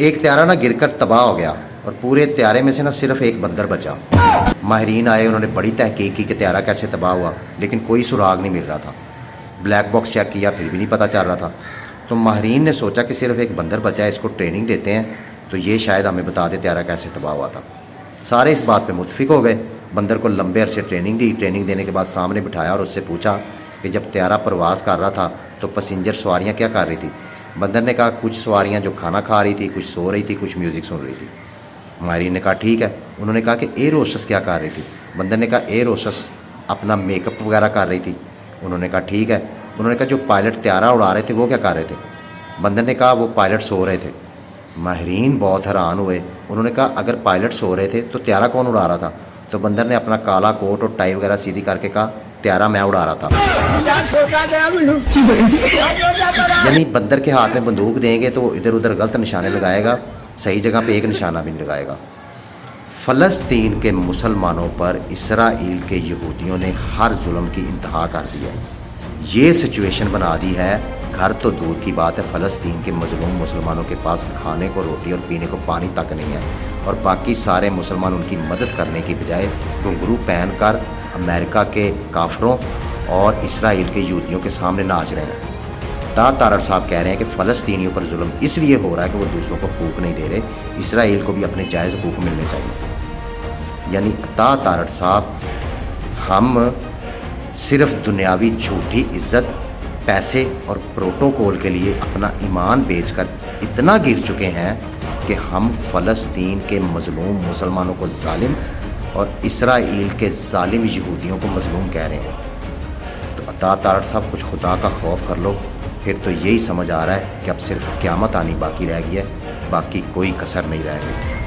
ایک طیارہ نا گر کر تباہ ہو گیا اور پورے طیارے میں سے نا صرف ایک بندر بچا۔ ماہرین آئے، انہوں نے بڑی تحقیق کی کہ طیارہ کیسے تباہ ہوا، لیکن کوئی سراغ نہیں مل رہا تھا۔ بلیک باکس چیک کیا، پھر بھی نہیں پتہ چل رہا تھا۔ تو ماہرین نے سوچا کہ صرف ایک بندر بچا ہے، اس کو ٹریننگ دیتے ہیں تو یہ شاید ہمیں بتا دے طیارہ کیسے تباہ ہوا تھا۔ سارے اس بات پہ متفق ہو گئے۔ بندر کو لمبے عرصے ٹریننگ دی، ٹریننگ دینے کے بعد سامنے بٹھایا اور اس سے پوچھا کہ جب طیارہ پرواز کر رہا تھا تو پیسنجر سواریاں کیا کر رہی تھی؟ بندر نے کہا کچھ سواریاں جو کھانا کھا رہی تھی، کچھ سو رہی تھی، کچھ میوزک سن رہی تھی۔ ماہرین نے کہا ٹھیک ہے۔ انہوں نے کہا کہ ایئر ہوسٹس کیا کر رہی تھی؟ بندر نے کہا ایئر ہوسٹس اپنا میک اپ وغیرہ کر رہی تھی۔ انہوں نے کہا ٹھیک ہے۔ انہوں نے کہا جو پائلٹ طیارہ اڑا رہے تھے وہ کیا کر رہے تھے؟ بندر نے کہا وہ پائلٹ سو رہے تھے۔ ماہرین بہت حیران ہوئے۔ انہوں نے کہا اگر پائلٹ سو رہے تھے تو طیارہ کون اڑا رہا تھا؟ تو بندر نے اپنا کالا کوٹ اور ٹائی وغیرہ سیدھی کر کے کہا طیارہ میں اڑا رہا تھا۔ یعنی بندر کے ہاتھ میں بندوق دیں گے تو وہ ادھر ادھر غلط نشانے لگائے گا، صحیح جگہ پہ ایک نشانہ بھی نہیں لگائے گا۔ فلسطین کے مسلمانوں پر اسرائیل کے یہودیوں نے ہر ظلم کی انتہا کر دی ہے۔ یہ سچویشن بنا دی ہے، گھر تو دور کی بات ہے، فلسطین کے مظلوم مسلمانوں کے پاس کھانے کو روٹی اور پینے کو پانی تک نہیں ہے، اور باقی سارے مسلمان ان کی مدد کرنے کی بجائے گھنگرو پہن کر امریکہ کے کافروں اور اسرائیل کے یہودیوں کے سامنے ناچ رہے ہیں۔ تارڑ صاحب کہہ رہے ہیں کہ فلسطینیوں پر ظلم اس لیے ہو رہا ہے کہ وہ دوسروں کو حقوق نہیں دے رہے، اسرائیل کو بھی اپنے جائز حقوق ملنے چاہیے۔ یعنی تارڑ صاحب ہم صرف دنیاوی جھوٹی عزت، پیسے اور پروٹوکول کے لیے اپنا ایمان بیچ کر اتنا گر چکے ہیں کہ ہم فلسطین کے مظلوم مسلمانوں کو ظالم اور اسرائیل کے ظالم یہودیوں کو مظلوم کہہ رہے ہیں۔ تو تارڑ صاحب کچھ خدا کا خوف کر لو، پھر تو یہی سمجھ آ رہا ہے کہ اب صرف قیامت آنی باقی رہ گئی ہے، باقی کوئی کسر نہیں رہ گئی۔